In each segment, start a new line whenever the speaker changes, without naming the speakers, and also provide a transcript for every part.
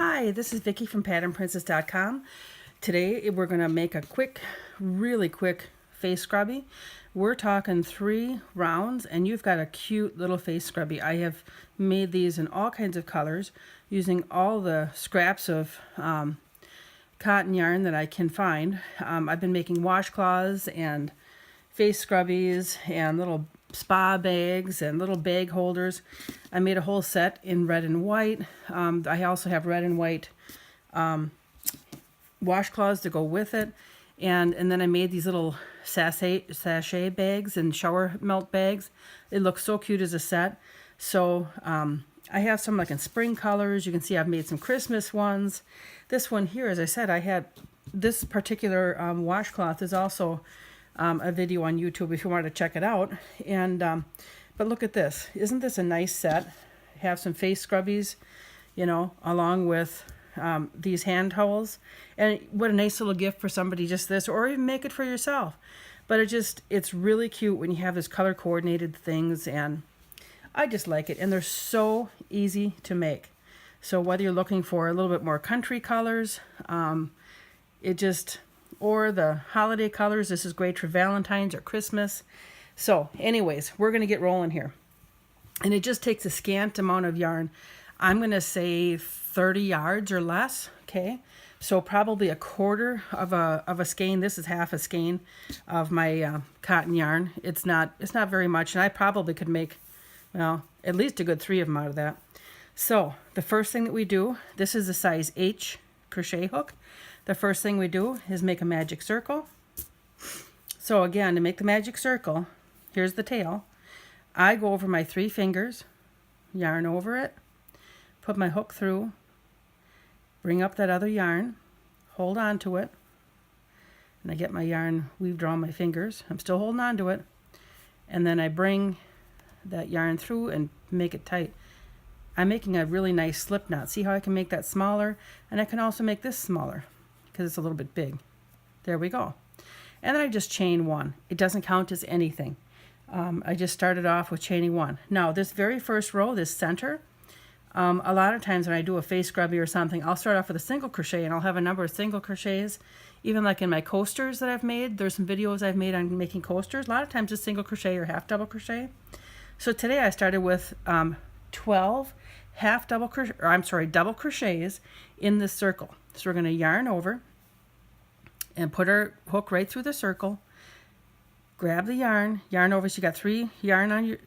Hi, this is Vicky from patternprincess.com. Today we're going to make a really quick face scrubby. We're talking 3 rounds and you've got a cute little face scrubby. I have made these in all kinds of colors using all the scraps of cotton yarn that I can find. I've been making washcloths and face scrubbies and little spa bags and little bag holders. I made a whole set in red and white. I also have red and white washcloths to go with it. And then I made these little sachet bags and shower melt bags. It looks so cute as a set. So I have some like in spring colors. You can see I've made some Christmas ones. This one here, as I said, I had this particular washcloth is also a video on YouTube if you wanted to check it out. And but look at this. Isn't this a nice set? Have some face scrubbies, you know, along with these hand towels. And what a nice little gift for somebody, just this, or even make it for yourself. But it's really cute when you have this color coordinated things, and I just like it. And they're so easy to make. So whether you're looking for a little bit more country colors, or the holiday colors, this is great for Valentine's or Christmas. So anyways, we're going to get rolling here. And it just takes a scant amount of yarn. I'm going to say 30 yards or less, okay? So probably a quarter of a skein. This is half a skein of my cotton yarn. It's not very much, and I probably could make, well, at least a good 3 of them out of that. So the first thing that we do, this is a size H crochet hook. The first thing we do is make a magic circle. So again, to make the magic circle, here's the tail. I go over my 3 fingers, yarn over it, put my hook through, bring up that other yarn, hold on to it, and I get my yarn weaved around my fingers. I'm still holding on to it, and then I bring that yarn through and make it tight. I'm making a really nice slip knot. See how I can make that smaller? And I can also make this smaller because it's a little bit big. There we go. And then I just chain 1. It doesn't count as anything. I just started off with chaining 1. Now this very first row, this center, a lot of times when I do a face scrubby or something, I'll start off with a single crochet and I'll have a number of single crochets. Even like in my coasters that I've made, there's some videos I've made on making coasters. A lot of times it's single crochet or half double crochet. So today I started with 12 double crochets in this circle. So we're going to yarn over and put our hook right through the circle. Grab the yarn over. So you got 3 yarn on your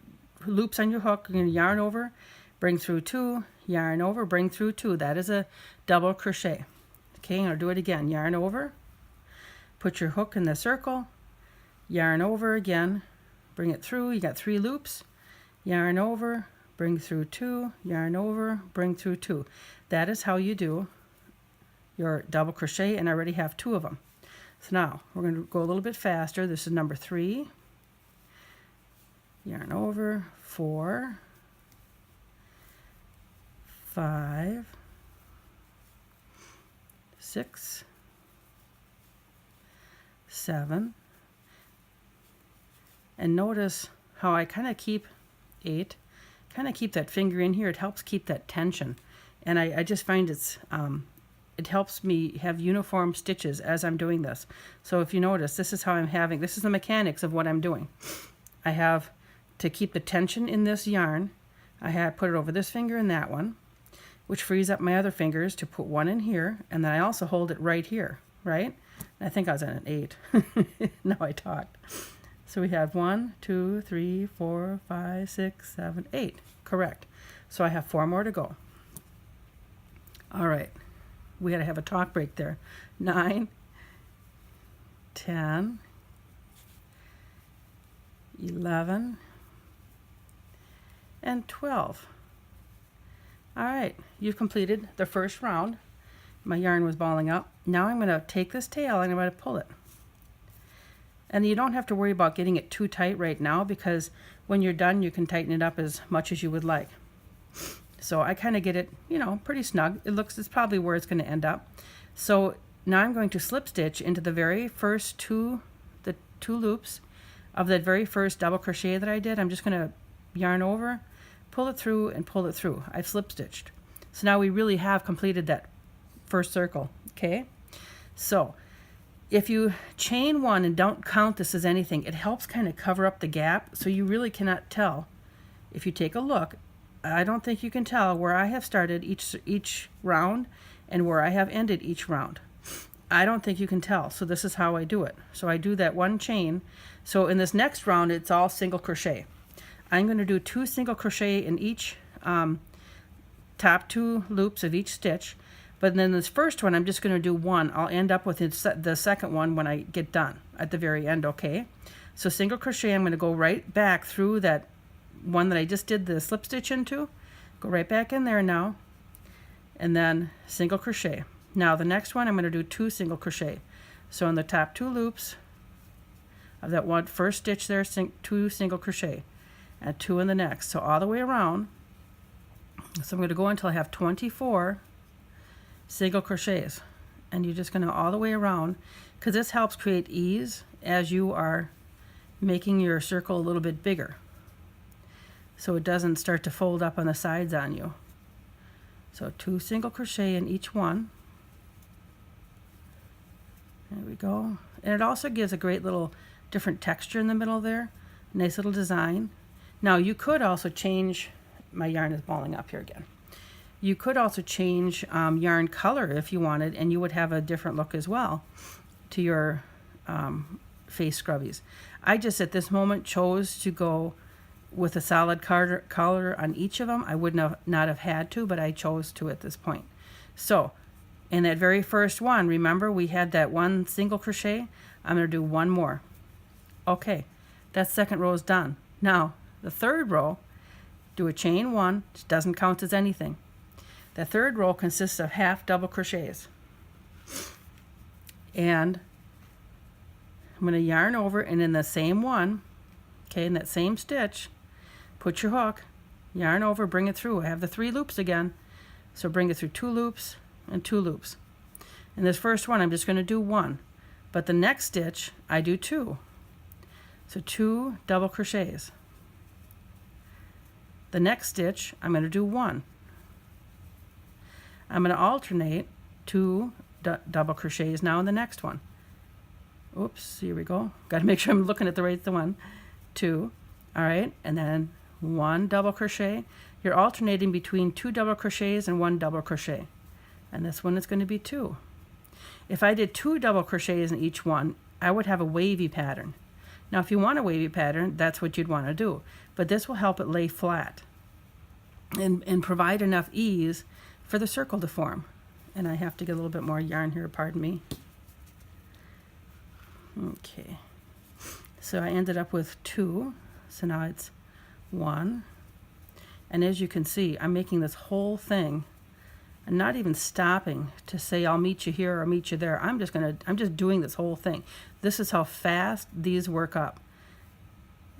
loops on your hook. You're going to yarn over, bring through 2, yarn over, bring through 2. That is a double crochet. Okay, I'm going to do it again. Yarn over, put your hook in the circle, yarn over again, bring it through. You got 3 loops, yarn over, bring through 2, yarn over, bring through 2. That is how you do your double crochet, and I already have 2 of them. So now we're going to go a little bit faster. This is number 3. Yarn over, 4, 5, 6, 7, and notice how I kind of keep 8. Kind of keep that finger in here. It helps keep that tension, and I just find it helps me have uniform stitches as I'm doing this. So if you notice, this is how I'm having, this is the mechanics of what I'm doing. I have to keep the tension in this yarn. I have put it over this finger and that one, which frees up my other fingers to put 1 in here, and then I also hold it right here, right? I think I was at an 8. No, I talked. So we have 1, 2, 3, 4, 5, 6, 7, 8. Correct. So I have 4 more to go. All right. We got to have a talk break there. 9, 10, 11, and 12. All right. You've completed the first round. My yarn was balling up. Now I'm going to take this tail and I'm going to pull it. And you don't have to worry about getting it too tight right now, because when you're done, you can tighten it up as much as you would like. So I kind of get it, you know, pretty snug. It's probably where it's going to end up. So now I'm going to slip stitch into the very first two loops of that very first double crochet that I did. I'm just going to yarn over, pull it through, and pull it through. I've slip stitched. So now we really have completed that first circle, okay? So if you chain one and don't count this as anything, it helps kind of cover up the gap, so you really cannot tell. If you take a look, I don't think you can tell where I have started each round and where I have ended each round. I don't think you can tell, so this is how I do it. So I do that one chain. So in this next round, it's all single crochet. I'm going to do 2 single crochet in each top 2 loops of each stitch, but then this first one I'm just going to do 1. I'll end up with the second one when I get done at the very end, okay? So single crochet, I'm going to go right back through that one that I just did the slip stitch into, go right back in there now, and then single crochet. Now the next one I'm going to do 2 single crochet. So in the top 2 loops of that one first stitch there, 2 single crochet, and 2 in the next. So all the way around. So I'm going to go until I have 24 single crochets, and you're just going to all the way around, because this helps create ease as you are making your circle a little bit bigger, so it doesn't start to fold up on the sides on you. So 2 single crochet in each one. There we go. And it also gives a great little different texture in the middle there. Nice little design. Now you could also change, my yarn is balling up here again. You could also change yarn color if you wanted, and you would have a different look as well to your face scrubbies. I just at this moment chose to go with a solid color on each of them. I would not have had to, but I chose to at this point. So in that very first one, remember we had that 1 single crochet. I'm going to do 1 more. Okay, that second row is done. Now the third row, do a chain 1, it doesn't count as anything. The third row consists of half double crochets, and I'm going to yarn over, and in the same one, okay, in that same stitch, put your hook, yarn over, bring it through. I have the 3 loops again, so bring it through 2 loops and 2 loops. In this first one I'm just going to do 1, but the next stitch I do 2, so 2 double crochets. The next stitch I'm going to do 1. I'm going to alternate 2 double crochets now in the next one. Oops, here we go. Got to make sure I'm looking at the right one. 2, all right, and then 1 double crochet. You're alternating between 2 double crochets and 1 double crochet, and this one is going to be 2. If I did 2 double crochets in each one, I would have a wavy pattern. Now if you want a wavy pattern, that's what you'd want to do, but this will help it lay flat and provide enough ease for the circle to form. And I have to get a little bit more yarn here, pardon me. Okay, so I ended up with 2, so now it's 1, and as you can see, I'm making this whole thing and not even stopping to say I'll meet you here or meet you there. I'm just doing this whole thing. This is how fast these work up.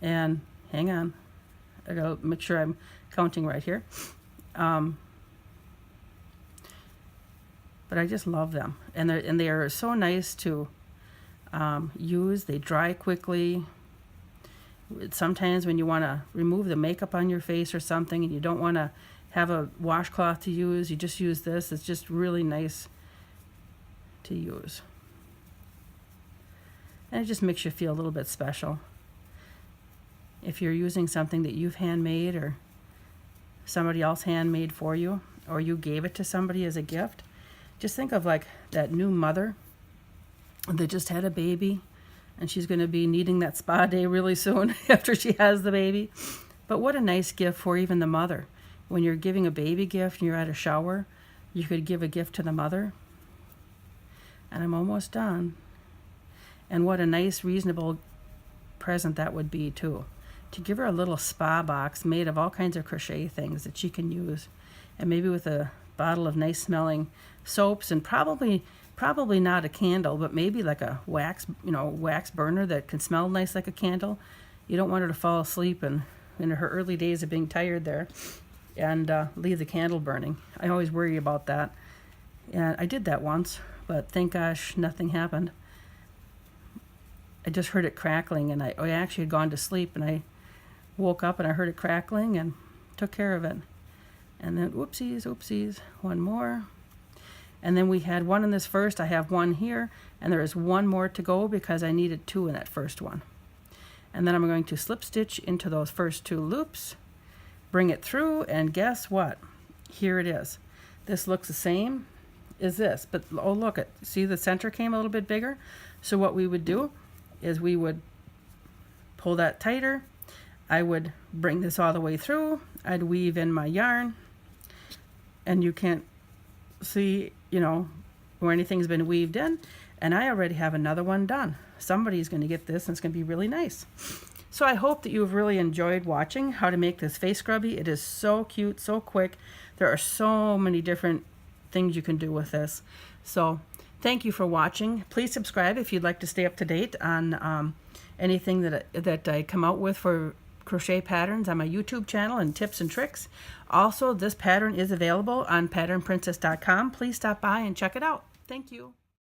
And hang on, I gotta make sure I'm counting right here. But I just love them, and they are so nice to use. They dry quickly. Sometimes when you want to remove the makeup on your face or something and you don't want to have a washcloth to use, you just use this. It's just really nice to use, and it just makes you feel a little bit special. If you're using something that you've handmade or somebody else handmade for you, or you gave it to somebody as a gift, just think of like that new mother that just had a baby, and she's going to be needing that spa day really soon after she has the baby. But what a nice gift for even the mother. When you're giving a baby gift and you're at a shower, you could give a gift to the mother. And I'm almost done. And what a nice, reasonable present that would be too. To give her a little spa box made of all kinds of crochet things that she can use, and maybe with a bottle of nice smelling soaps, and probably not a candle, but maybe like a wax burner that can smell nice like a candle. You don't want her to fall asleep and in her early days of being tired there and leave the candle burning. I always worry about that, and I did that once, but thank gosh nothing happened. I just heard it crackling, and I actually had gone to sleep, and I woke up and I heard it crackling and took care of it. And then, oopsies, oopsies, one more. And then we had one in this first. I have one here, and there is one more to go because I needed 2 in that first one. And then I'm going to slip stitch into those first 2 loops, bring it through, and guess what? Here it is. This looks the same as this, but oh look, see the center came a little bit bigger. So what we would do is we would pull that tighter. I would bring this all the way through. I'd weave in my yarn, and you can't see, you know, where anything's been weaved in, and I already have another one done. Somebody's going to get this, and it's going to be really nice. So I hope that you've really enjoyed watching how to make this face scrubby. It is so cute, so quick. There are so many different things you can do with this. So thank you for watching. Please subscribe if you'd like to stay up to date on anything that I come out with for crochet patterns on my YouTube channel and tips and tricks. Also, this pattern is available on patternprincess.com. Please stop by and check it out. Thank you.